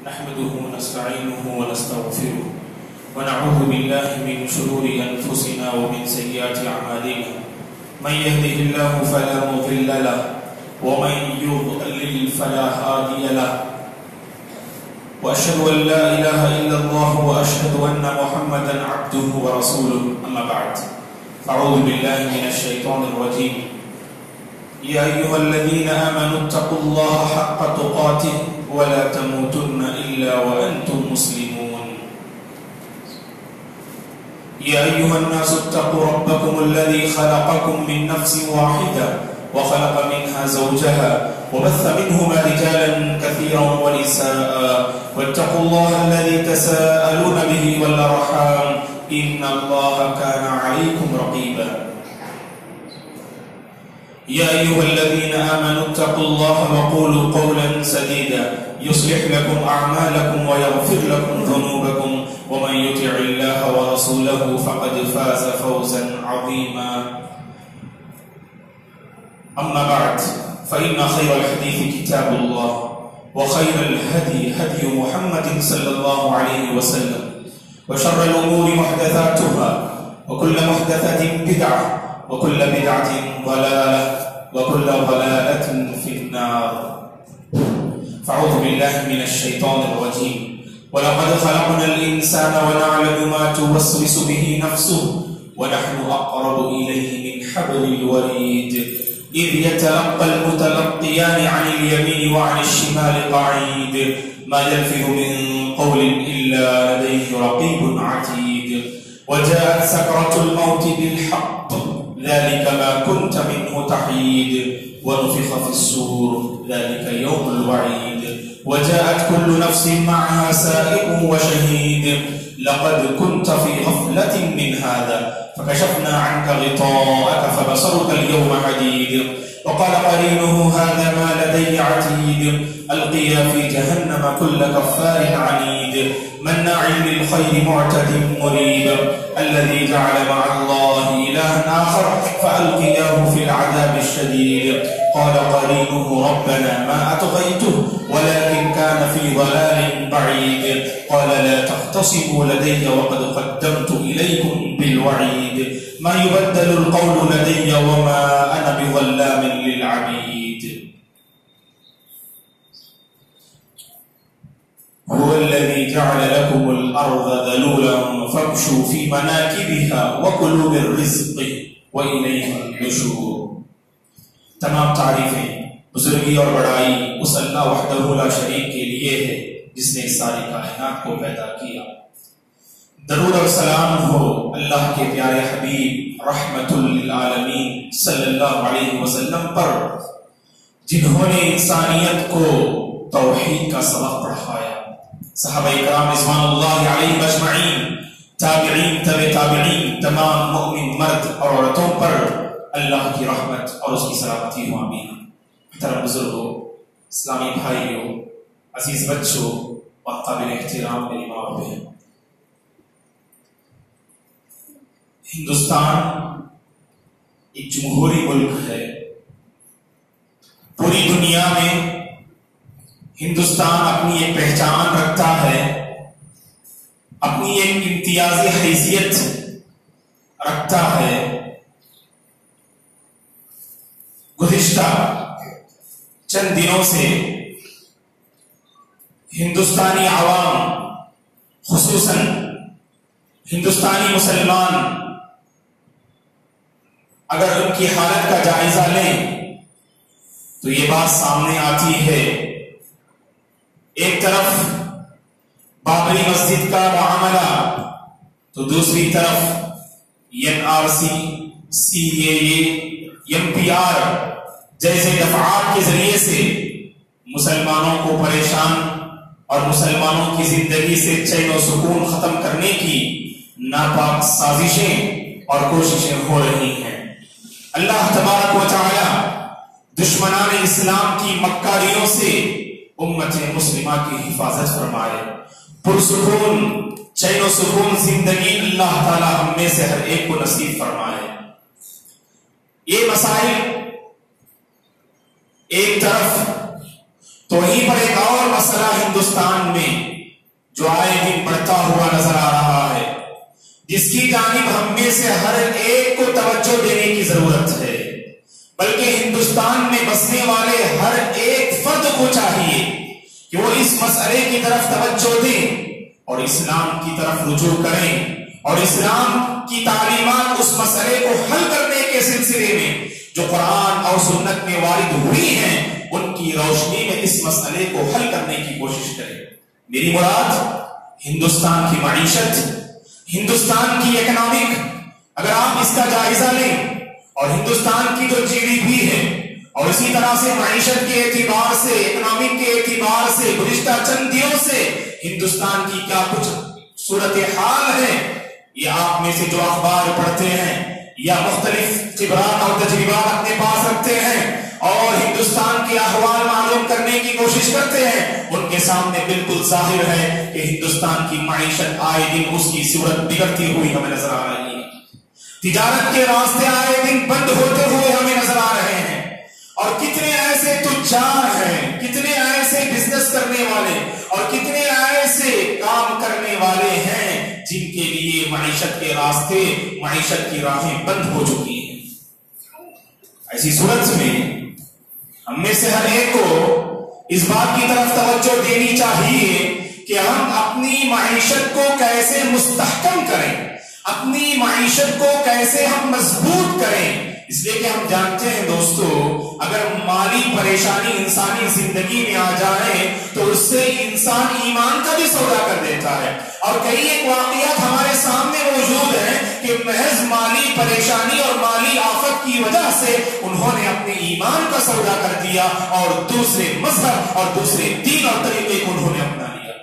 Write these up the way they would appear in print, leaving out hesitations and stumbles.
نحمده ونستعينه ونستغفره ونعوذ بالله من شرور أنفسنا ومن سيئات أعمالنا من يهده الله فلا مضل له ومن يضلل فلا هادي له وأشهد أن لا إله إلا الله وأشهد أن محمدا عبده ورسوله أما بعد أعوذ بالله من الشيطان الرجيم يا أيها الذين آمنوا اتقوا الله حق تقاته ولا تموتن إلا وأنتم مسلمون يا أيها الناس اتقوا ربكم الذي خلقكم من نفس واحدة وخلق منها زوجها وبث منهما رجالا كثيرا ونساء واتقوا الله الذي تساءلون به والأرحام إن الله كان عليكم رقيبا يا أيها الذين آمنوا اتقوا الله وقولوا قولا سديدا يصلح لكم أعمالكم ويغفر لكم ذنوبكم ومن يطع الله ورسوله فقد فاز فوزا عظيما أما بعد فإن خير الحديث كتاب الله وخير الهدي هدي محمد صلى الله عليه وسلم وشر الأمور محدثاتها وكل محدثة بدعة وكل بدعة ضلالة وكل ضلالة في النار فأعوذ بالله من الشيطان الرجيم ولقد خلقنا الإنسان ونعلم ما توسوس به نفسه ونحن أقرب إليه من حبل الوريد إذ يتلقى المتلقيان عن اليمين وعن الشمال قعيد ما يلفظ من قول إلا لديه رقيب عتيد وجاءت سكرة الموت بالحق ذلك ما كنت منه تحيد ونفخ في الصور ذلك يوم الوعيد وجاءت كل نفس معها سائق وشهيد لقد كنت في غفلة من هذا فكشفنا عنك غطاءك فبصرك اليوم حديد وقال قرينه هذا ما لدي عتيد ألقيا في جهنم كل كفار عنيد مناع للخير معتد مريب الذي جعل مع الله إلها آخر فألقياه في العذاب الشديد قال قرينه ربنا ما أطغيته ولكن كان في ضلال بعيد قال لا تختصموا لدي وقد قدمت إليكم بالوعيد ما يبدل القول لدي وما أنا بظلام للعبيد هو الذي جعل لكم الأرض ذلولا فامشوا في مناكبها وكلوا من رزقه وإليه النشور تمام تعریفیں بزرگی اور بڑائی اس اللہ وحدہ لا شریک کے لیے ہے جس نے ساری کائنات کو پیدا کیا درود اور سلام ہو اللہ کے پیارے حبیب رحمت للعالمین صلی اللہ علیہ وسلم پر جنہوں نے انسانیت کو توحید کا سبق پڑھایا صحابہ اکرام رضوان اللہ علیہم اجمعین تابعین تبع تابعین تمام مؤمن مرد اور عورتوں پر اللہ کی رحمت اور اس کی سلامتی ہو آمین محترم بزرگوں اسلامی بھائیوں عزیز بچوں اور قابل احترام میری ماں بہن ہندوستان ایک جمہوری ملک ہے پوری دنیا میں ہندوستان اپنی ایک پہچان رکھتا ہے اپنی ایک امتیازی حیثیت رکھتا ہے گزشتہ چند دنوں سے ہندوستانی عوام خصوصاً ہندوستانی مسلمان اگر ان کی حالت کا جائزہ لیں تو یہ بات سامنے آتی ہے ایک طرف بابری مسجد کا معاملہ تو دوسری طرف NRC CAA MPR جیسے دفعات کے ذریعے سے مسلمانوں کو پریشان اور مسلمانوں کی زندگی سے چین و سکون ختم کرنے کی ناپاک سازشیں اور کوششیں ہو رہی ہیں اللہ تبارک و تعالی دشمنان اسلام کی مکاریوں سے امت مسلمہ کی حفاظت فرمائے پرسکون چین و سکون زندگی اللہ تعالی ہم میں سے ہر ایک کو نصیب فرمائے یہ مسائل ایک طرف تو وہیں پر ایک اور مسئلہ ہندوستان میں جو آئے دن بڑھتا ہوا نظر آ رہا ہے، جس کی جانب ہم میں سے ہر ایک کو توجہ دینے کی ضرورت ہے، بلکہ ہندوستان میں بسنے والے ہر ایک فرد کو چاہیے کہ وہ اس مسئلے کی طرف توجہ دیں اور اسلام کی طرف رجوع کریں، اور اسلام کی تعلیمات اس مسئلے کو حل کرنے کے سلسلے میں جو قرآن اور سنت میں وارد ہوئی ہیں ان کی روشنی میں اس مسئلے کو حل کرنے کی کوشش کریں۔ میری مراد ہندوستان کی معیشت، ہندوستان کی اکنامک، اگر آپ اس کا جائزہ لیں اور ہندوستان کی جو جی ڈی پی ہے اور اسی طرح سے معیشت کے اعتبار سے، اکنامک کے اعتبار سے گزشتہ چند دنوں سے ہندوستان کی کیا کچھ صورتحال ہے، یہ آپ میں سے جو اخبار پڑھتے ہیں یا مختلف خبرات اور تجربات اپنے پاس رکھتے ہیں اور ہندوستان کے احوال معلوم کرنے کی کوشش کرتے ہیں، ان کے سامنے بالکل ظاہر ہے کہ ہندوستان کی معیشت آئے دن اس کی صورت بگڑتی ہوئی ہمیں نظر آ رہی ہے، تجارت کے راستے آئے دن بند ہوتے ہوئے ہمیں نظر آ رہے ہیں، اور کتنے ایسے تجار ہیں، کتنے ایسے بزنس کرنے والے اور کتنے ایسے کام کرنے والے ہیں جن کے لیے معیشت کے راستے، معیشت کی راہیں بند ہو چکی ہیں۔ ایسی صورت میں ہم میں سے ہر ایک کو اس بات کی طرف توجہ دینی چاہیے کہ ہم اپنی معیشت کو کیسے مستحکم کریں، اپنی معیشت کو کیسے ہم مضبوط کریں، اس لیے کہ ہم جانتے ہیں دوستو، اگر مالی پریشانی انسانی زندگی میں آ جائے تو اس سے انسان ایمان کا بھی سودا کر دیتا ہے، اور کئی ایک واقعات ہمارے سامنے موجود ہیں کہ محض مالی پریشانی اور مالی آفت کی وجہ سے انہوں نے اپنے ایمان کا سودا کر دیا اور دوسرے مذہب اور دوسرے دین اور طریقے کو انہوں نے اپنا لیا۔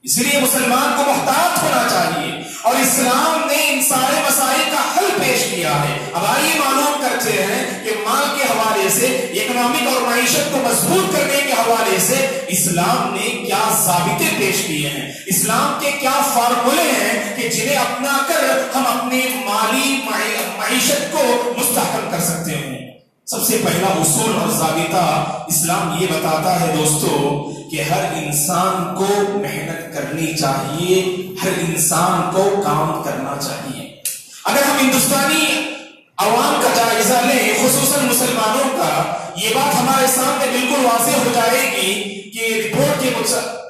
اس لیے مسلمان کو محتاط ہونا چاہیے، اور اسلام نے ان سارے مسائل کا حل پیش کیا ہے۔ اب آئیے معلوم کرتے ہیں کہ مال کے حوالے سے، اکنامک اور معیشت کو مضبوط کرنے کے حوالے سے اسلام نے کیا ضابطے پیش کیے ہیں، اسلام کے کیا فارمولے ہیں کہ جنہیں اپنا کر ہم اپنے مالی معیشت کو مستحکم کر سکتے ہیں۔ سب سے پہلا اصول اور ضابطہ اسلام یہ بتاتا ہے دوستو کہ ہر انسان کو محنت کرنی چاہیے، ہر انسان کو کام کرنا چاہیے۔ اگر ہم ہندوستانی عوام کا جائزہ لیں، خصوصاً مسلمانوں کا، یہ بات ہمارے سامنے بالکل واضح ہو جائے گی کہ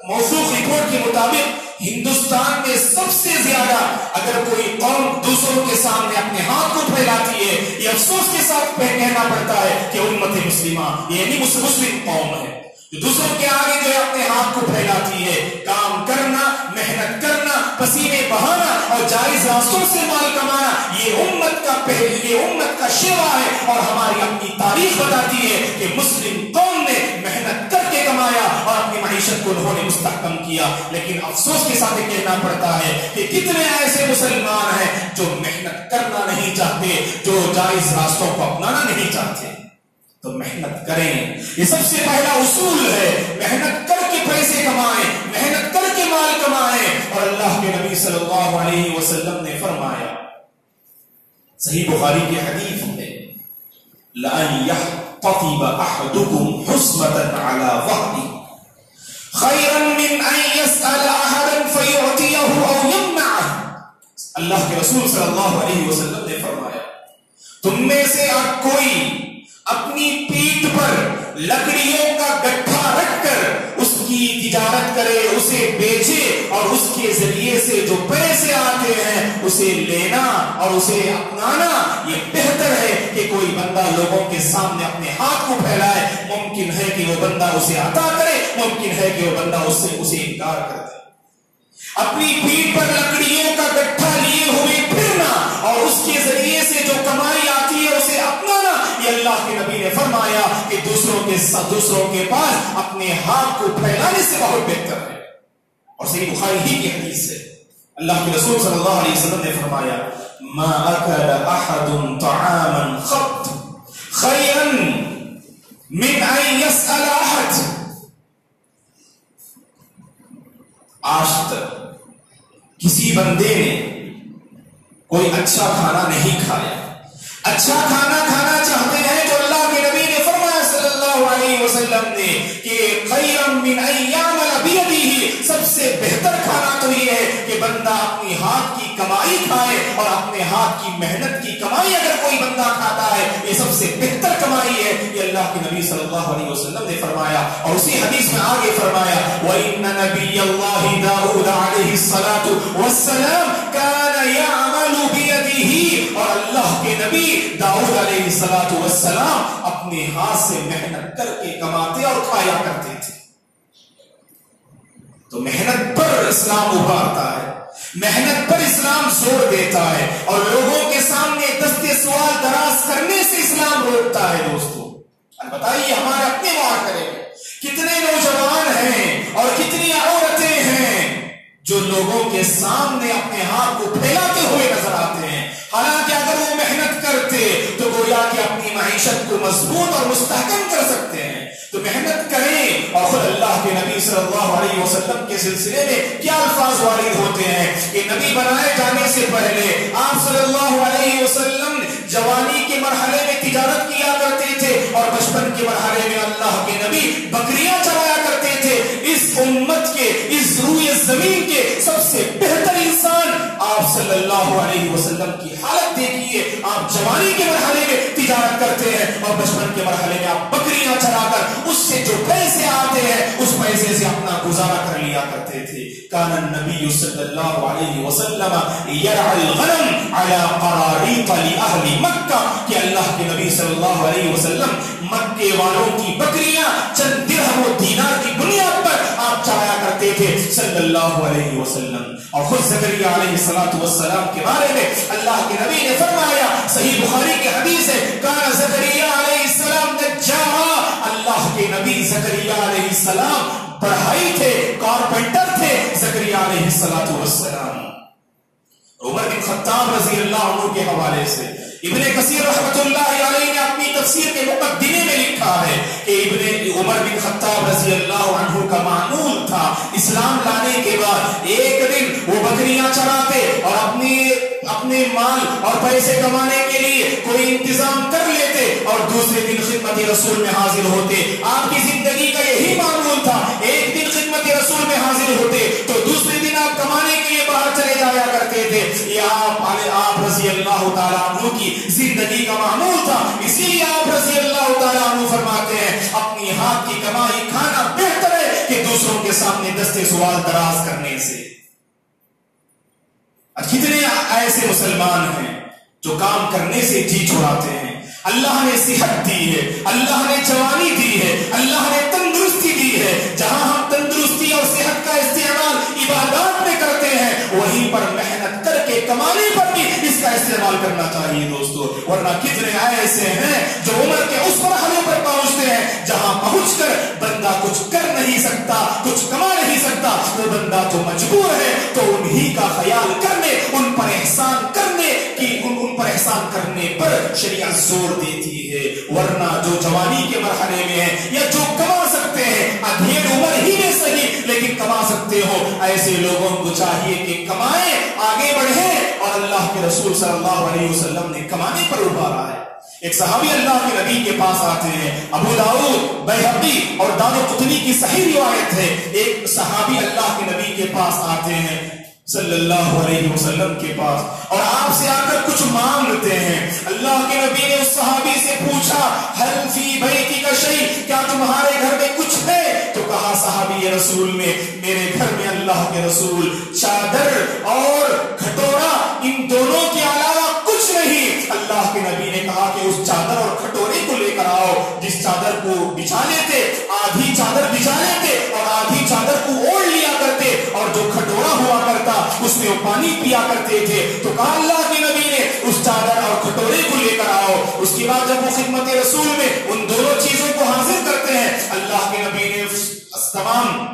موثوق رپورٹ کے مطابق ہندوستان میں سب سے زیادہ اگر کوئی قوم دوسروں کے سامنے اپنے ہاتھ کو پھیلاتی ہے، یہ افسوس کے ساتھ کہنا پڑتا ہے کہ امت مسلمہ یعنی مسلم قوم ہے، جو دوسروں کے آگے جو ہے اپنے ہاتھ کو پھیلاتی ہے۔ کام کرنا، محنت کرنا، پسینے بہانا اور جائز راستوں سے مال کمانا، یہ امت کا شیوا ہے، اور ہماری اپنی تاریخ بتاتی ہے کہ مسلم قوم نے محنت کر کے کمایا اور اپنی معیشت کو انہوں نے مستحکم کیا۔ لیکن افسوس کے ساتھ کہنا پڑتا ہے کہ کتنے ایسے مسلمان ہیں جو محنت کرنا نہیں چاہتے، جو جائز راستوں کو اپنانا نہیں چاہتے۔ تو محنت کریں، یہ سب سے پہلا اصول ہے، محنت کر کے پیسے کمائیں، محنت کر کے مال کمائیں۔ اور اللہ کے نبی صلی اللہ علیہ وسلم نے فرمایا، صحیح بخاری کی حدیث ہے، لَأَن يَحْتَطِبَ أَحَدُكُمْ حُسْمَةً عَلَى ظَهْرِهِ خَيْرًا مِنْ أَن يَسْأَلَ أَحَدًا فَيُعْطِيَهُ أَوْ يَمْنَعَهُ۔ اللہ کے رسول صلی اللہ علیہ وسلم نے فرمایا، تم میں سے کوئی اپنی پیٹھ پر لکڑیوں کا گٹھا رکھ کر اس کی تجارت کرے، اسے بیچے، اور اس کے ذریعے سے جو پیسے آتے ہیں اسے لینا اور اسے اپنانا، یہ بہتر ہے کہ کوئی بندہ لوگوں کے سامنے اپنے ہاتھ کو پھیلائے۔ ممکن ہے کہ وہ بندہ اسے عطا کرے، ممکن ہے کہ وہ بندہ اسے انکار کر دے۔ اپنی پیٹھ پر لکڑیوں کا گٹھا لیے ہوئے پھرنا اور اس کے ذریعے سے جو کمائی آتی ہے اسے اپنانا، یہ اللہ کے نبی نے فرمایا کہ دوسروں کے پاس اپنے ہاتھ کو پھیلانے سے بہت بہتر ہے۔ اور صحیح بخاری ہی کی حدیث ہے، اللہ کے رسول صلی اللہ علیہ وسلم نے فرمایا، ما اکل احد طعاما خط خیرا من ان يسأل احد۔ آج تک کسی بندے نے کوئی اچھا کھانا نہیں کھایا، اچھا کھانا کھانا چاہتے ہیں تو اللہ کے نبی نے فرمایا صلی اللہ علیہ وسلم نے کہ خیرا من ان يعمل بيده، سب سے بہتر کھانا تو یہ ہے کہ بندہ اپنی ہاتھ کی کمائی کھائے، اور اپنے ہاتھ کی محنت کی کمائی اگر کوئی بندہ کھاتا ہے یہ سب سے بہتر کمائی ہے. یہ اللہ کے نبی صلی اللہ علیہ وسلم نے فرمایا. اور اسی حدیث میں آگے فرمایا وَإِنَّ نَبِيَّ اللَّهِ دَاؤُدَ عَلَيْهِ الصَّلَاةُ وَالسَّلَامُ كَانَ يَعْمَلُ بِيَدِهِ، اور اللہ کے نبی داؤد علیہ الصلوۃ والسلام اپنے ہاتھ سے محنت کر کے کماتے اور کھایا کرتے تھے. تو محنت پر اسلام ابھارتا ہے، محنت پر اسلام زور دیتا ہے، اور لوگوں کے سامنے دستے سوال دراز کرنے سے اسلام روکتا ہے. دوستو اب بتائیے ہمارے اپنے معاشرے میں کتنے نوجوان ہیں اور کتنی عورتیں ہیں جو لوگوں کے سامنے اپنے ہاتھ کو پھیلاتے ہوئے نظر آتے ہیں، حالانکہ اگر وہ محنت کرتے تو گویا کہ اپنی معیشت کو مضبوط اور مستحکم کر سکتے ہیں. تو محنت کریں. اور خود اللہ کے نبی صلی اللہ علیہ وسلم کے سلسلے میں کیا الفاظ وارد ہوتے ہیں کہ نبی بنائے جانے سے پہلے آپ صلی اللہ علیہ وسلم جوانی کے مرحلے میں تجارت کیا کرتے تھے، اور بچپن کے مرحلے میں اللہ کے نبی بکریاں چرایا کرتے تھے. اس امت کے، اس روئے زمین کے سب سے بہتر انسان آپ صلی اللہ علیہ وسلم کی حالت دیکھیے. آپ جوانی کے مرحلے میں تجارت کرتے ہیں، اور بچپن کے مرحلے میں آپ بکریاں چرا کر اس سے جو پیسے آتے ہیں اس پیسے سے اپنا گزارا کر لیا کرتے تھے. کان النبی صلی اللہ علیہ وسلم یرعی الغنم علی قراریط لأہل مکہ، کہ اللہ کے نبی صلی اللہ علیہ وسلم مکے والوں کی بکریاں چند درہم و دینار کی بنیاد پر آپ چرایا کرتے تھے صلی اللہ علیہ وسلم. اور خود زکریا علیہ السلام کے بارے میں اللہ کے نبی نے فرمایا، صحیح بخاری کی حدیث ہے، کان زکریا علیہ السلام نجارا، اللہ کے نبی زکریا علیہ السلام پڑھائی تھے، کارپینٹر تھے زکریا علیہ السلام. عمر بن خطاب رضی اللہ عنہ کے حوالے سے ابن کثیر رحمۃ اللہ علیہ نے اپنی تفسیر کے مقدمے میں لکھا ہے کہ ابن عمر بن خطاب رضی اللہ عنہ کا معمول تھا اسلام لانے کے بعد ایک دن وہ بکریاں چراتے اور اپنے مال اور پیسے کمانے کے لیے کوئی انتظام کر لیتے، اور دوسرے دن خدمت رسول میں حاضر ہوتے. آپ کی زندگی کا یہی معمول تھا، ایک دن خدمت رسول میں حاضر ہوتے تو دوسرے دن آپ کمانے کے لیے باہر چلے جایا کرتے تھے. یہ آپ رضی اللہ تعالیٰ عنہ کی زندگی کا معمول تھا. اسی لیے آپ رضی اللہ تعالیٰ عنہ فرماتے ہیں اپنی ہاتھ کی کمائی کھانا بہتر ہے کہ دوسروں کے سامنے دستے سوال دراز کرنے سے. کتنے ایسے مسلمان ہیں جو کام کرنے سے جی چھڑاتے ہیں. اللہ نے صحت دی ہے، اللہ نے جوانی دی ہے، اللہ نے تندرستی دی ہے. جہاں ہم تندرستی اور صحت کا استعمال عبادات میں کرتے ہیں وہیں پر محنت کر کے کمانے پر بھی اس کا استعمال کرنا چاہیے دوستو. ورنہ کتنے ایسے ہیں جو عمر کے اس مرحلے پر پہنچتے ہیں جہاں پہنچ کر بندہ کچھ کر نہیں سکتا، کچھ کما نہیں سکتا. وہ بندہ تو مجبور ہے تو انہی کا خیال کرنے، ان پر احسان کرنے کی، ان پر احسان کرنے پر شریعت زور دیتی ہے. ورنہ جو جوانی کے مرحلے میں ہے یا جو کما سکتے ہیں ادھیڑ عمر ہی میں صحیح لیکن کما سکتے ہو، ایسے لوگوں کو چاہیے کہ کمائیں، آگے بڑھیں. اور اللہ کے رسول صلی اللہ علیہ وسلم نے کمانے پر ابھارا ہے. ایک صحابی اللہ کے نبی کے پاس آتے ہیں، ابو داؤد، بیہقی اور دارقطنی کی صحیح روایت ہے. ایک صحابی اللہ کے نبی کے پاس آتے ہیں صلی اللہ علیہ وسلم کے پاس، اور آپ سے آ کر کچھ مانگتے ہیں. اللہ کے نبی نے اس صحابی سے پوچھا هل فی بیتک شیء، کیا تمہارے گھر میں کچھ ہے؟ تو کہا صحابی رسول میں میرے گھر میں اللہ کے رسول چادر اور کھٹورا، ان دونوں کے علاوہ کچھ نہیں. اللہ کے نبی نے کہا کہ اس چادر اور کھٹورے کو لے کر آؤ. جس چادر کو بچھا لیتے آدھی چادر بچھا لیتے اور آدھی چادر کو اوڑھ لیا کرتے، اور جو کھٹورا ہوا کرتا اس میں وہ پانی پیا کرتے تھے. تو کہا اللہ کے نبی نے اس چادر اور کھٹورے کو لے کر آؤ. اس کے بعد جب وہ خدمت رسول میں ان دونوں چیزوں کو حاضر کرتے ہیں، اللہ کے نبی نے تمام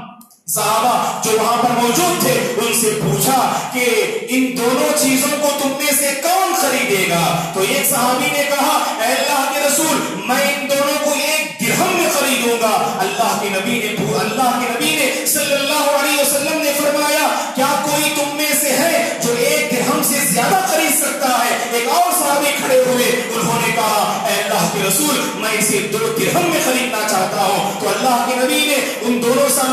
صحابہ جو وہاں پر موجود تھے ان سے پوچھا کہ ان دونوں چیزوں کو تم میں سے کون خریدے گا؟ تو ایک صحابی نے کہا اے اللہ کے رسول میں ان دونوں کو 1 درہم میں خریدوں گا. اللہ کے نبی نے صلی اللہ علیہ وسلم نے فرمایا کیا کوئی تم میں سے ہے جو 1 درہم سے زیادہ خرید سکتا ہے؟ ایک اور صحابی کھڑے ہوئے، انہوں نے کہا اے اللہ کے رسول میں اسے 2 درہم میں خریدنا چاہتا ہوں. تو اللہ کے نبی نے ان دونوں صحابہ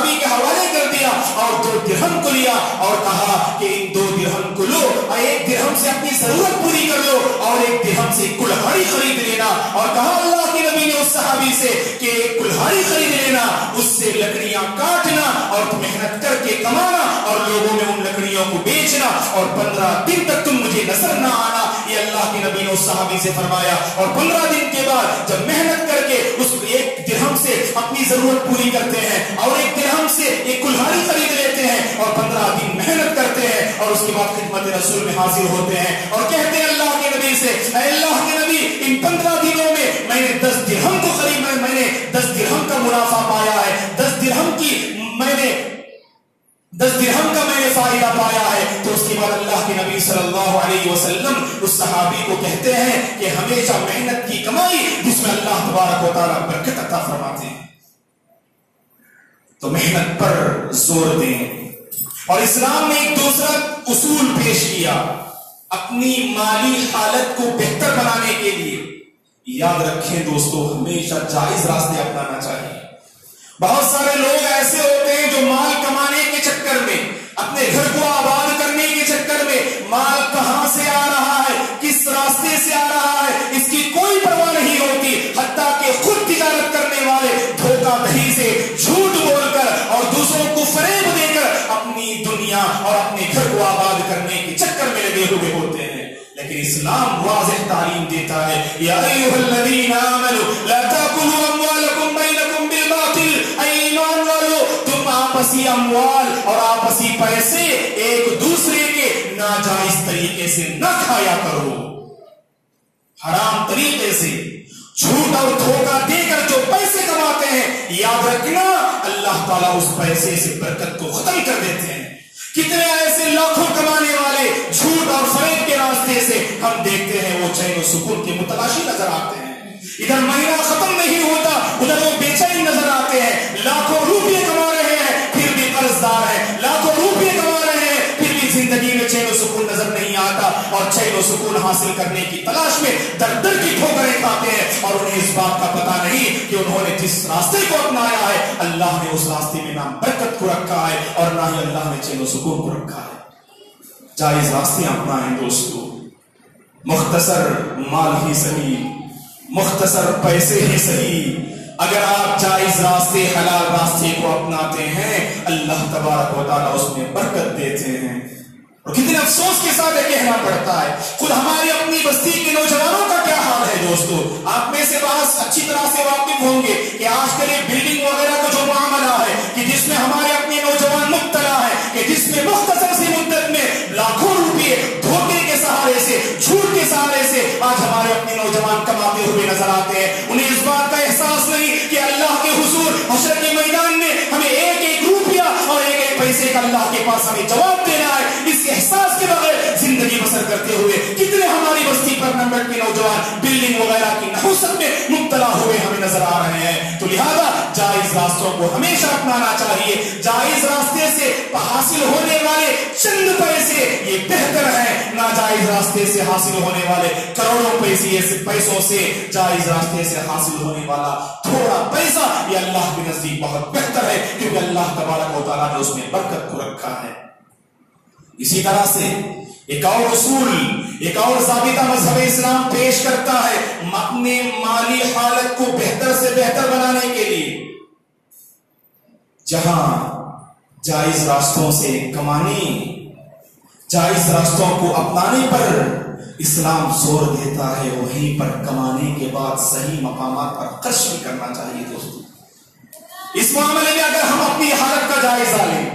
صحابی کے حوالے کر دیا اور 2 درہم کو لیا اور کہا کہ ان 2 درہم کو لو اور 1 درہم سے اپنی ضرورت پوری کر لو اور 1 درہم سے کلہاڑی خرید لینا. اور کہا اللہ کے نبی نے اس صحابی سے کہ ایک کلہاڑی خرید لینا, اس سے لکڑیاں کاٹنا اور محنت کر کے کمانا اور لوگوں میں ان لکڑیوں کو بیچنا اور 15 دن تک تم مجھے نظر نہ آنا. یہ اللہ کے نبی نے اس صحابی سے فرمایا. اور 15 دن کے بعد جب محنت کر کے اس 1 درہم سے اپنی ضرورت پوری کرتے ہیں اور 1 درہم سے ایک کلہاڑی خرید لیتے ہیں اور 15 دن محنت کرتے ہیں اور اس کے بعد خدمت رسول میں حاضر ہوتے ہیں اور کہتے ہیں اللہ کے نبی سے, اے اللہ کے نبی ان 15 دنوں میں نے 10 درہم کو خرید, میں نے 10 درہم کا منافع پایا ہے, 10 درہم کا میں نے فائدہ پایا ہے. تو اس کے بعد اللہ کے نبی صلی اللہ علیہ وسلم اس صحابی کو کہتے ہیں کہ ہمیشہ محنت کی کمائی جس میں اللہ تبارک و تعالیٰ برکت عطا فرماتے ہیں. تو محنت پر زور دیں. اور اسلام نے ایک دوسرا اصول پیش کیا اپنی مالی حالت کو بہتر بنانے کے لیے. یاد رکھیں دوستو, ہمیشہ جائز راستے اپنانا چاہیے. بہت سارے لوگ ایسے ہوتے ہیں جو مال کمانے کے چکر میں, اپنے گھر کو آباد کرنے کے چکر میں مال کہاں سے آ رہا ہے, کس راستے سے آ رہا ہے, اس کی کوئی پرواہ نہیں ہوتی. حتیٰ کہ خود تجارت کرنے والے دھوکہ دہی سے, جھوٹ بول کر اور دوسروں کو فریب دے کر اپنی دنیا اور اپنے گھر کو آباد کرنے کے چکر میں لگے ہوئے ہوتے ہیں. لیکن اسلام واضح تعلیم دیتا ہے, یا ایھا الذین آمنوا لا تاکلوا اموالکم بینکم بالباطل. اے ایمان والو, تم آپسی اموال اور آپسی پیسے ایک دوسرے کے ناجائز طریقے سے نہ کھایا کرو. حرام طریقے سے جھوٹ اور دھوکہ دے کر جو پیسے کماتے ہیں, یاد رکھنا اللہ تعالیٰ اس پیسے سے برکت کو ختم کر دیتے ہیں. کتنے ایسے لاکھوں کمانے والے جھوٹ اور فریب کے راستے سے ہم دیکھتے ہیں وہ چین و سکون کے متلاشی نظر آتے ہیں. ادھر مہینہ ختم نہیں ہوتا, ادھر وہ بے چین نظر آتے ہیں. لاکھوں روپے کما رہے ہیں پھر بھی قرض دار ہیں, لاکھوں روپے کما رہے ہیں پھر بھی زندگی میں چین و سکون نظر نہیں آتا, اور چین و سکون حاصل کرنے کی تلاش میں در در کی ٹھوکریں کھاتے ہیں. اور انہیں اس بات کا پتہ نہیں کہ انہوں نے جس راستے کو اپنایا ہے اللہ نے اس راستے میں نہ برکت کو رکھا ہے اور نہ ہی اللہ نے چین و سکون کو رکھا ہے. جائز راستے اپنائیں دوستو, مختصر مال ہی صحیح, مختصر پیسے ہی صحیح. اگر آپ جائز راستے, حلال راستے کو اپناتے ہیں اللہ تبارک و تعالیٰ اس میں برکت دیتے ہیں. اور کتنے افسوس کے ساتھ یہ کہنا پڑتا ہے, خود ہماری اپنی بستی کے نوجوانوں کا کیا حال ہے دوستو. آپ میں سے بعض اچھی طرح سے واقف ہوں گے کہ آج کل یہ بلڈنگ وغیرہ کا جو معاملہ ہے کہ جس میں ہمارے اپنے نوجوان مبتلا ہے, کہ جس میں مختصر سی مدت میں لاکھوں روپے دھوکے کے سہارے سے, جھوٹ کے سہارے سے آج ہمارے اپنے نوجوان کماتے ہوئے نظر آتے ہیں. انہیں اس بات کا احساس نہیں کہ اللہ کے حضور حشر کے میدان میں ہمیں ایک ایک روپیہ اور ایک ایک پیسے کا اللہ کے پاس ہمیں جواب دینا ہے. اس احساس کے بغیر زندگی بسر کرتے ہوئے کتنے ہماری بستی پر نمبر کے نوجوان بلڈنگ وغیرہ کی نحوست میں مبتلا ہوئے ہمیں نظر آ رہے ہیں. تو لہذا جائز راستوں کو ہمیشہ اپنانا چاہیے. جائز راستے سے حاصل ہونے والے چند پیسے یہ بہتر ہے, ناجائز راستے سے حاصل ہونے والے کروڑوں پیسوں سے جائز راستے سے حاصل ہونے والا تھوڑا پیسہ یہ اللہ کے نزدیک بہت بہتر ہے, کیونکہ اللہ تبارک و تعالیٰ نے اس میں برکت کو رکھا ہے. اسی طرح سے ایک اور اصول, ایک اور ضابطہ مذہب اسلام پیش کرتا ہے اپنے مالی حالت کو بہتر سے بہتر بنانے کے لیے. جہاں جائز راستوں سے کمانے, جائز راستوں کو اپنانے پر اسلام زور دیتا ہے, وہیں پر کمانے کے بعد صحیح مقامات پر خرچ بھی کرنا چاہیے. دوستو اس معاملے میں اگر ہم اپنی حالت کا جائزہ لیں,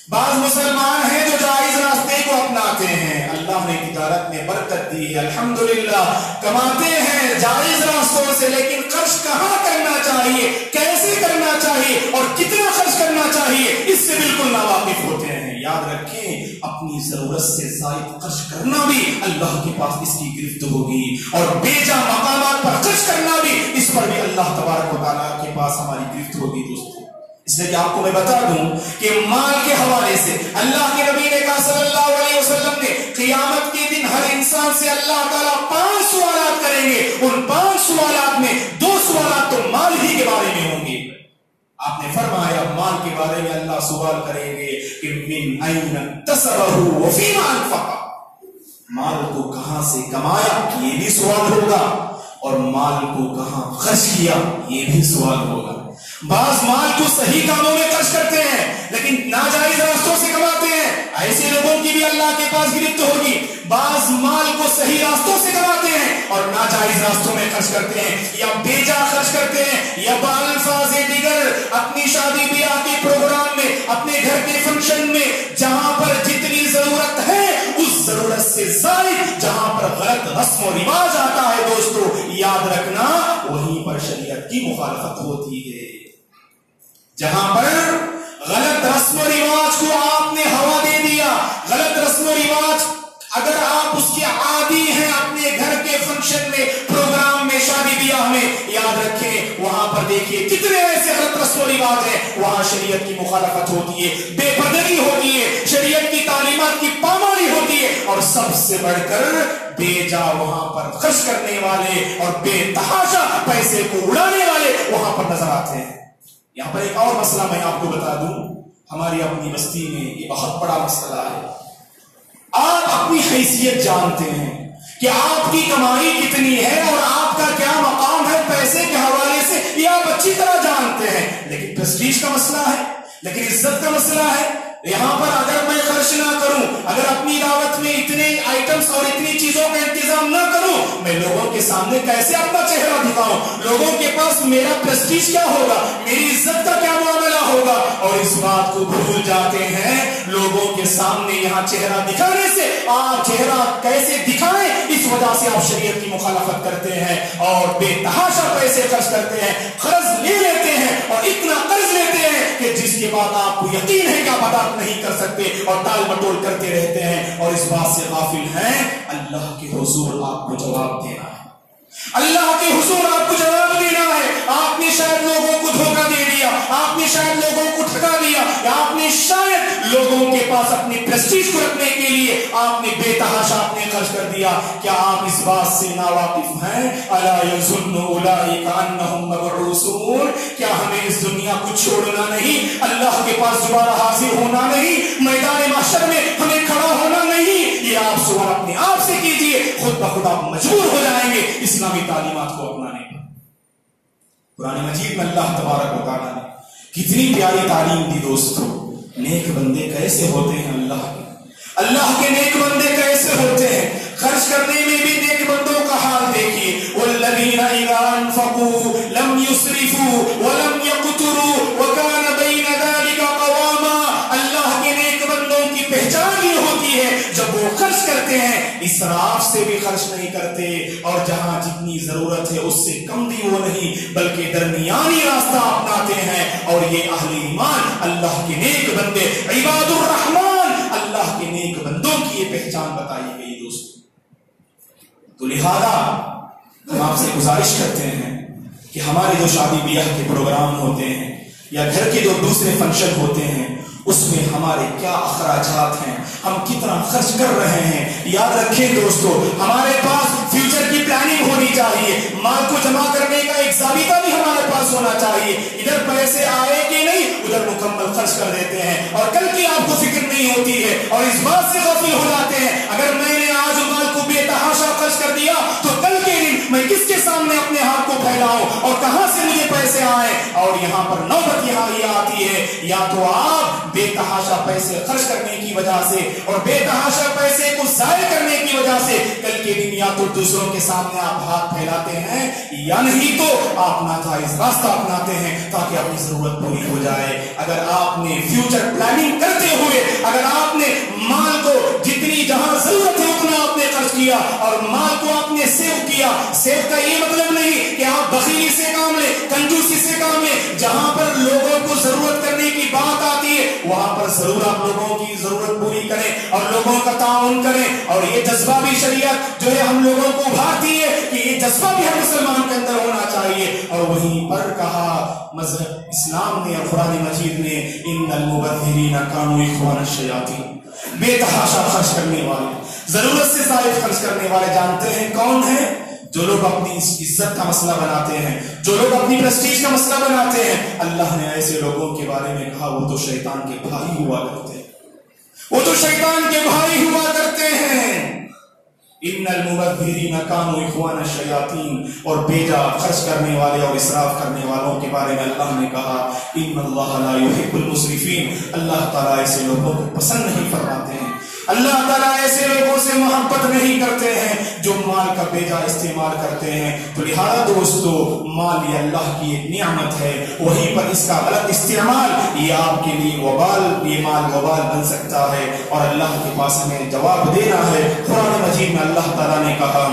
بعض مسلمان ہیں جو جائز راستے کو اپناتے ہیں, اللہ نے تجارت میں برکت دی ہے, الحمدللہ کماتے ہیں جائز راستوں سے, لیکن خرچ کہاں کرنا چاہیے, کیسے کرنا چاہیے اور کتنا خرچ کرنا چاہیے اس سے بالکل ناواقف ہوتے ہیں. یاد رکھیں اپنی ضرورت سے زائد خرچ کرنا بھی اللہ کے پاس اس کی گرفت ہوگی, اور بیجا مقامات پر خرچ کرنا بھی اس پر بھی اللہ تبارک و تعالیٰ کے پاس ہماری گرفت ہوگی. دوستو اس لیے کہ آپ کو میں بتا دوں کہ مال کے حوالے سے اللہ کے نبی نے کہا صلی اللہ علیہ وسلم نے, قیامت کے دن ہر انسان سے اللہ تعالیٰ 5 سوالات کریں گے. ان 5 سوالات میں 2 سوالات تو مال ہی کے بارے میں ہوں گے. آپ نے فرمایا مال کے بارے میں اللہ سوال کریں گے کہ من این اکتسبہ وفیما انفقہ، مال کو کہاں سے کمایا یہ بھی سوال ہوگا، اور مال کو کہاں خرچ کیا یہ بھی سوال ہوگا۔ بعض مال کو صحیح کاموں میں خرچ کرتے ہیں لیکن ناجائز راستوں سے کماتے ہیں، ایسے لوگوں کی بھی اللہ کے پاس گرفت ہوگی۔ بعض مال کو صحیح راستوں سے کماتے ہیں اور ناجائز راستوں میں خرچ کرتے ہیں، یا بیجا خرچ کرتے ہیں، یا بالفاظ دیگر اپنی شادی بیاہ کے پروگرام میں، اپنے گھر کے فنکشن میں، جہاں پر جتنی ضرورت ہے اس ضرورت سے زائد جہاں پر غلط رسم و رواج آتا ہے دوستو، یاد رکھنا وہیں پر شریعت کی مخالفت ہوتی ہے۔ جہاں پر غلط رسم و رواج کو آپ نے ہوا دے دیا، غلط رسم و رواج اگر آپ اس کے عادی ہیں اپنے گھر کے فنکشن میں، پروگرام میں، شادی بیاہ میں، یاد رکھیں وہاں پر دیکھیے کتنے ایسے غلط رسم و رواج ہیں، وہاں شریعت کی مخالفت ہوتی ہے، بے پردگی ہوتی ہے، شریعت کی تعلیمات کی پامالی ہوتی ہے، اور سب سے بڑھ کر بے جا وہاں پر خرچ کرنے والے اور بے تحاشا پیسے کو اڑانے والے وہاں پر نظر آتے ہیں۔ یہاں پر ایک اور مسئلہ میں آپ کو بتا دوں، ہماری اپنی بستی میں یہ بہت بڑا مسئلہ ہے۔ آپ اپنی حیثیت جانتے ہیں کہ آپ کی کمائی کتنی ہے اور آپ کا کیا مقام ہے پیسے کے حوالے سے، یہ آپ اچھی طرح جانتے ہیں، لیکن پریسٹیج کا مسئلہ ہے، لیکن عزت کا مسئلہ ہے۔ یہاں پر اگر میں خرچ نہ کروں، اگر اپنی دعوت میں اتنے آئٹمس اور اتنی چیزوں کا انتظام نہ کروں، میں لوگوں کے سامنے کیسے اپنا چہرہ دکھاؤں؟ لوگوں کے پاس میرا پریسٹیج کیا ہوگا، میری عزت کا کیا معاملہ ہوگا؟ اور اس بات کو بھول جاتے ہیں، لوگوں کے سامنے یہاں چہرہ دکھانے سے آپ چہرہ کیسے دکھائیں اس وجہ سے آپ شریعت کی مخالفت کرتے ہیں اور بے تحاشا پیسے خرچ کرتے ہیں، قرض لے لیتے ہیں اور اتنا قرض لیتے ہیں کہ جس کے بعد آپ کو یقین ہے کہ آپ ادا نہیں کر سکتے اور ٹال مٹول کرتے رہتے ہیں، اور اس بات سے غافل ہیں اللہ کے حضور آپ کو جواب دینا ہے، اللہ کے حضور آپ کو جواب دینا ہے۔ آپ نے شاید لوگوں کو دھوکہ دے دیا، آپ نے شاید لوگوں کو ٹھگا دیا، یا آپ نے شاید لوگوں کے پاس اپنی پریسٹیج کو رکھنے کے لیے آپ نے بے تحاشا اپنے خرچ کر دیا۔ کیا آپ اس بات سے ناواقف ہیں؟ الا یظن اولئک انہم مبعوثون، کیا ہمیں اس دنیا کو چھوڑنا نہیں، اللہ کے پاس دوبارہ حاضر ہونا نہیں، میدان محشر میں ہمیں کھڑا ہونا نہیں؟ یہ آپ سوال اپنے آپ سے کیجئے، خود بخود آپ مجبور ہو جائیں گے اسلامی تعلیمات کو اپنانے پر۔ قرآن مجید میں اللہ تبارک و تعالیٰ نے کتنی پیاری تعلیم دی دوستو۔ نیک بندے کیسے ہوتے ہیں اللہ کے نیک بندے کیسے ہوتے ہیں؟ خرچ کرنے میں بھی نیک بندوں کا حال دیکھیے، والذین اذا انفقوا لم یسرفوا ولم یقتروا وکان بین ذلک قواما۔ اللہ کے نیک بندوں کی پہچان یہ ہوتی ہے جب وہ خرچ کرتے ہیں اسراف سے بھی خرچ نہیں کرتے، اور جہاں جتنی ضرورت ہے اس سے کم بھی وہ نہیں بلکہ درمیانی راستہ اپناتے ہیں، اور یہ اہل ایمان اللہ کے نیک بندے عباد الرحمن اللہ کے نیک بندوں کی یہ پہچان بتائی گئی دوستو۔ تو لہذا ہم آپ سے گزارش کرتے ہیں کہ ہمارے جو شادی بیاہ کے پروگرام ہوتے ہیں یا گھر کے جو دوسرے فنکشن ہوتے ہیں اس میں ہمارے کیا اخراجات ہیں، ہم کتنا خرچ کر رہے ہیں، یاد رکھیں دوستو ہمارے پاس فیوچر کی پلاننگ ہونی چاہیے، مال کو جمع کرنے کا ایک ضابطہ بھی ہمارے پاس ہونا چاہیے۔ ادھر پیسے آئے کہ نہیں ادھر مکمل خرچ کر دیتے ہیں اور کل کی آپ کو فکر نہیں ہوتی ہے اور اس بات سے غافل ہو جاتے ہیں اگر میں نے آج مال کو بے تحاشا خرچ کر دیا تو کل کے دن میں کس کے سامنے اپنے ہاتھ کو پھیلاؤں اور کہاں سے مجھے پیسے آئے؟ اور یہاں پر نوبت یہاں یہ آتی ہے، یا تو آپ بے تحاشا پیسے خرچ کرنے کی وجہ سے اور بے تحاشا پیسے کو ضائع کرنے کی وجہ سے کل کے دن یا تو دوسروں کے سامنے آپ ہاتھ پھیلاتے ہیں یا نہیں تو آپ ناجائز راستہ اپناتے ہیں تاکہ اپنی ضرورت پوری ہو جائے۔ اگر آپ نے فیوچر پلاننگ کرتے ہوئے اگر آپ نے مال کو جتنی جہاں ضرورت ہے اتنا آپ نے خرچ کیا اور مال کو آپ نے سیو کیا، سیو کا یہ مطلب نہیں کہ آپ بخیلی سے کام لیں، کنجوسی سے کام لیں، جہاں پر لوگوں کو ضرورت کرنے کی بات آتی ہے وہاں پر ضرور آپ لوگوں کی ضرورت پوری کریں اور لوگوں کا تعاون کریں، اور یہ جذبہ بھی شریعت جو ہے ہم لوگوں کو ابھارتی ہے کہ یہ جذبہ بھی ہر مسلمان کے اندر ہونا چاہیے۔ اور وہیں پر کہا مذہب اسلام نے اور قرآن مجید نے ان المبذرین کانوا اخوان الشیاطین، بے تحاشا خرچ کرنے والے، ضرورت سے زائد خرچ کرنے والے جانتے ہیں کون ہیں؟ جو لوگ اپنی عزت کا مسئلہ بناتے ہیں، جو لوگ اپنی پریسٹیج کا مسئلہ بناتے ہیں، اللہ نے ایسے لوگوں کے بارے میں کہا وہ تو شیطان کے بھائی ہوا کرتے ہیں، وہ تو شیطان کے بھائی ہوا کرتے ہیں۔ ان المبذرین کانوا اخوان الشیاطین، اور بیجا خرچ کرنے والے اور اسراف کرنے والوں کے بارے میں اللہ نے کہا ان اللہ لا يحب المسرفین، اللہ تعالیٰ ایسے لوگوں کو پسند نہیں فرماتے ہیں، اللہ تعالیٰ ایسے لوگوں سے محبت نہیں کرتے ہیں جو مال کا بیجا استعمال کرتے ہیں۔ تو لہذا دوستو، مال یہ اللہ کی ایک نعمت ہے، وہیں پر اس کا غلط استعمال یہ آپ کے لیے وبال، یہ مال وبال بن سکتا ہے، اور اللہ کے پاس ہمیں جواب دینا ہے۔ قرآن مجید میں اللہ تعالیٰ نے کہا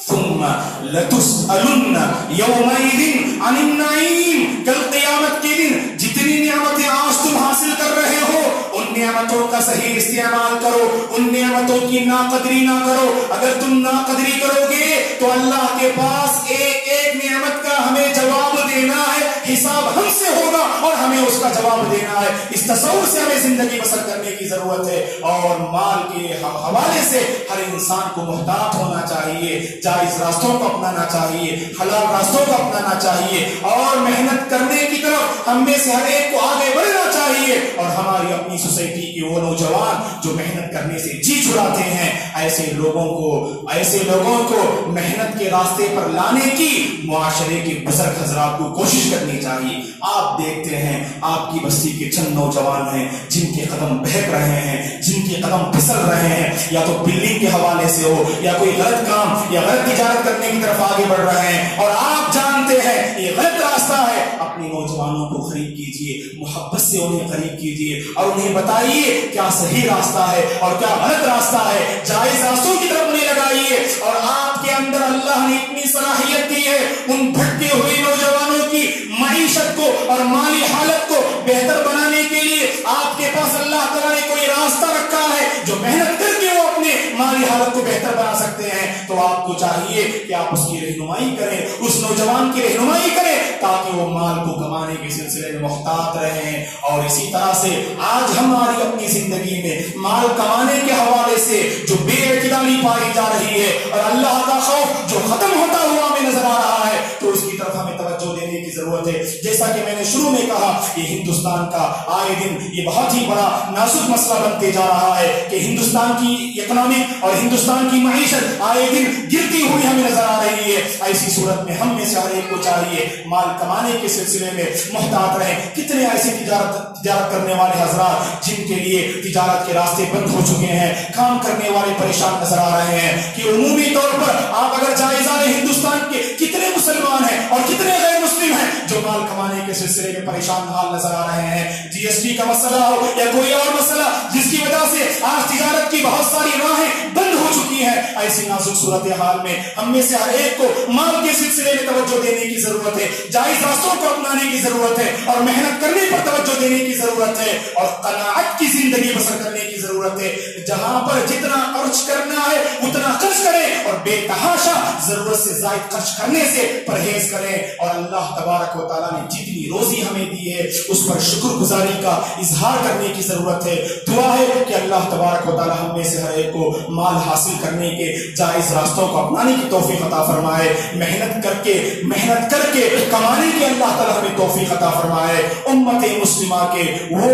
ثم لتسألن یومئذ عن النعیم، کل قیامت کے دن جتنی نعمتیں آج تم حاصل کر رہے ہو ان نعمتوں کا صحیح استعمال کرو، ان نعمتوں کی ناقدری نہ کرو۔ اگر تم ناقدری کرو گے تو اللہ کے پاس ایک ایک نعمت کا ہمیں جواب دینا ہے، حساب ہم سے ہوگا اور ہمیں اس کا جواب دینا ہے۔ اس تصور سے ہمیں زندگی بسر کرنے کی ضرورت ہے، اور مال کے حوالے سے ہر انسان کو محتاط ہونا چاہیے، جائز راستوں کو اپنانا چاہیے، حلال راستوں کو اپنانا چاہیے، اور محنت کرنے کی طرف ہم میں سے ہر ایک کو آگے بڑھنا چاہیے۔ اور ہماری اپنی سوسائٹی کے وہ نوجوان جو محنت کرنے سے جی چھڑاتے ہیں، ایسے لوگوں کو محنت کے راستے پر لانے کی معاشرے کے بزرگ حضرات کو کوشش کرنی چاہیے۔ آپ دیکھتے ہیں آپ کی بستی کے چند نوجوان ہیں جن کے قدم بہک رہے ہیں، جن کے قدم پھسل رہے ہیں، یا تو بلڈنگ کے حوالے سے ہو یا کوئی غلط کام یا غلط تجارت کرنے کی طرف آگے بڑھ رہے ہیں، اور آپ جانتے ہیں یہ غلط راستہ ہے۔ اپنے نوجوانوں کو قریب کیجیے، محبت سے انہیں قریب کیجیے، اور انہیں بتائیے کیا صحیح راستہ ہے اور کیا غلط راستہ ہے، جائز راستوں کی طرف انہیں لگائیے۔ اور آپ کے اندر اللہ نے اتنی صلاحیت دی ہے ان بھٹکے ہوئے نوجوانوں کی معیشت کو اور مالی حالت کو بہتر بنانے کے لیے آپ کے پاس اللہ تعالیٰ نے کوئی راستہ رکھا ہے جو محنت کر کے وہ اپنے مالی حالت کو بہتر بنا سکتے ہیں۔ تو آپ کو چاہیے کہ آپ اس کی رہنمائی کریں، اس نوجوان کی رہنمائی کریں، تاکہ وہ مال کو کمانے کے سلسلے میں محتاط رہیں۔ اور اسی طرح سے آج ہماری اپنی زندگی میں مال کمانے کے حوالے سے جو بے اعتدالی پائی جا رہی ہے اور اللہ کا خوف جو ختم ہوتا ہوا ہمیں نظر آ رہا ہے، تو اس کی طرف ہمیں توجہ دینے کی ضرورت ہے۔ جیسا کہ میں نے شروع میں کہا، یہ ہندوستان کا آئے دن یہ بہت ہی بڑا نازک مسئلہ بنتے جا رہا ہے کہ ہندوستان کی اکنامک اور ہندوستان کی معیشت آئے دن گرتی ہوئی ہمیں نظر آ رہی ہے۔ ایسی صورت میں ہم میں سے ہر ایک کو چاہیے مال کمانے کے سلسلے میں محتاط رہیں۔ کتنے ایسے تجارت کرنے والے حضرات جن کے لیے تجارت کے راستے بند ہو چکے ہیں، کام کرنے والے پریشان نظر آ رہے ہیں، کہ عمومی طور پر آپ اگر جائزہ لیں ہندوستان کے کتنے مسلمان ہیں اور کتنے غیر مسلم ہیں جو مال کمانے کے سلسلے میں پریشان حال نظر آ رہے ہیں۔ جی ایس ٹی کا مسئلہ ہو یا کوئی اور مسئلہ جس کی وجہ سے آج تجارت کی بہت ساری راہیں بند ہو چکی ہیں، ایسی نازک صورتحال میں ہم میں سے ہر ایک کو مال کے سلسلے میں توجہ دینے کی ضرورت ہے، جائز راستوں کو اپنانے کی ضرورت ہے، اور محنت کرنے پر توجہ دینے کی ضرورت ہے، اور قناعت کی زندگی بسر کرنے کی ضرورت ہے۔ جہاں پر جتنا خرچ کرنا ہے اتنا خرچ کریں، اور بے تحاشا ضرورت سے زائد خرچ کرنے سے پرہیز کریں، اور اللہ تبارک و تعالیٰ نے جتنی روزی ہمیں دی ہے اس پر شکر گزاری کا اظہار کرنے کی ضرورت ہے۔ دعا ہے کہ اللہ تبارک و تعالیٰ ہم میں سے ہر ایک کو مال حاصل کرنے کے جائز راستوں کو اپنانے کی توفیق عطا فرمائے، محنت کر کے کمانے کی اللہ تعالیٰ ہمیں توفیق عطا فرمائے۔ امت مسلمہ کے وہ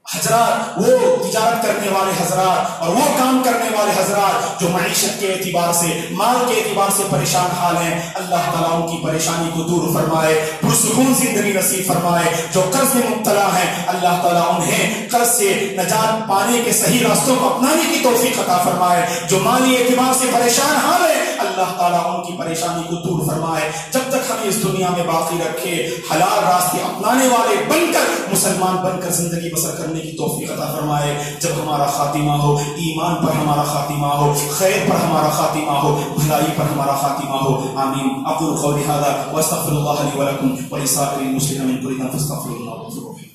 حضرات، وہ تجارت کرنے والے حضرات اور وہ کام کرنے والے حضرات جو معیشت کے اعتبار سے، مال کے اعتبار سے پریشان حال ہیں، اللہ تعالیٰ ان کی پریشانی کو دور فرمائے، پرسکون زندگی نصیب فرمائے۔ جو قرض میں مبتلا ہیں اللہ تعالیٰ انہیں قرض سے نجات پانے کے صحیح راستوں کو اپنانے کی توفیق عطا فرمائے۔ جو مالی اعتبار سے پریشان حال ہے اللہ تعالیٰ ان کی پریشانی کو دور فرمائے۔ جب تک ہمیں اس دنیا میں باقی رکھے، حلال راستے اپنانے والے بن کر، مسلمان بن کر زندگی بسر کرنے کی توفیق عطا فرمائے۔ جب ہمارا خاتمہ ہو ایمان پر ہمارا خاتمہ ہو، خیر پر ہمارا خاتمہ ہو، بھلائی پر ہمارا خاتمہ ہو، آمین۔ اقول قولی ھذا واستغفر اللہ لی ولکم ولسائر المسلمین من کل ذنب فاستغفروہ انہ غفور رحیم۔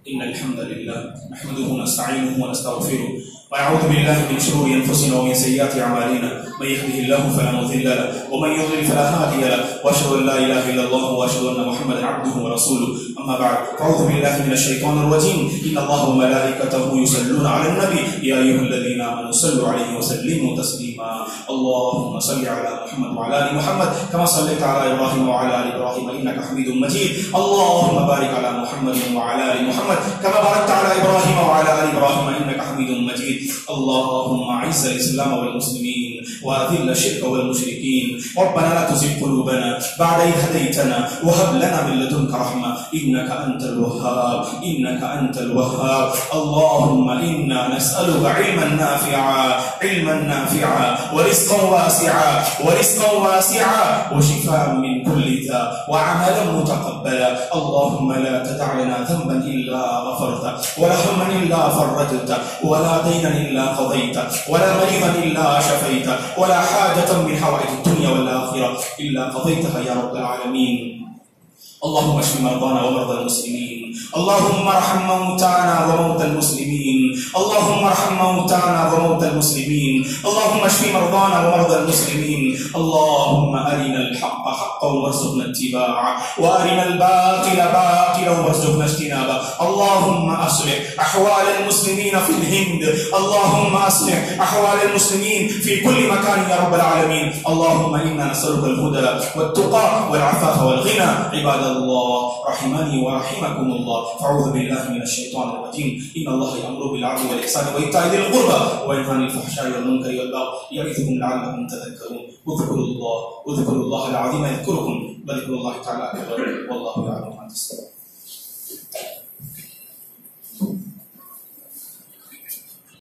إن الحمد لله نحمده ونستعينه ونستغفره ونعوذ بالله من شرور أنفسنا ومن سيئات أعمالنا، من يهده الله فلا مضل له ومن يضلل فلا هادي له، وأشهد أن لا إله إلا الله وأشهد أن محمدا عبده ورسوله. أما بعد، فأعوذ بالله من الشيطان الرجيم. إن الله وملائكته يصلون على النبي يا أيها الذين آمنوا صلوا عليه وسلموا تسليما. اللهم صل على محمد وعلى آل محمد كما صليت على إبراهيم وعلى آل إبراهيم إنك حميد مجيد. اللهم بارك على محمد وعلى آل محمد كما باركت على إبراهيم وعلى آل إبراهيم إنك حميد مجيد. اللهم أعز الإسلام والمسلمين وأذل الشرك والمشركين. ربنا لا تزغ قلوبنا بعد إذ هديتنا وهب لنا من لدنك رحمة إنك أنت الوهاب إنك أنت الوهاب. اللهم إنا نسألك علما نافعا ورزقا واسعا وشفاء من كل داء وعملا متقبلا. اللهم لا تدع لنا ذنبا إلا غفرته ولا هما إلا فرجته ولا دينا إلا قضيته ولا مريضا إلا شفيته ولا حاجة من حوائج الدنيا والآخرة إلا قضيتها يا رب العالمين. اللهم اشف مرضانا ومرضى المسلمين. اللهم ارحم موتانا وموتى المسلمين. اللهم ارحم موتانا وموتى المسلمين. اللهم اشف مرضانا ومرضى المسلمين. اللهم أرنا الحق حقا وارزقنا اتباعه وأرنا الباطل باطلا وارزقنا اجتنابه. اللهم أصلح أحوال المسلمين في الهند. اللهم أصلح أحوال المسلمين في كل مكان يا رب العالمين. اللهم إنا نسألك الهدى والتقى والعفاف والغنى. عباد الله رحمني ورحمكم الله، فاعوذ بالله من الشيطان الرجيم. إن الله يأمر بالعدل والإحسان وإيتاء ذي القربى وينهى عن الفحشاء والمنكر والبغي يعظكم لعلكم تذكرون. اذكروا الله العظيم يذكركم وذكر الله تعالى أكبر والله يعلم ما تصنعون.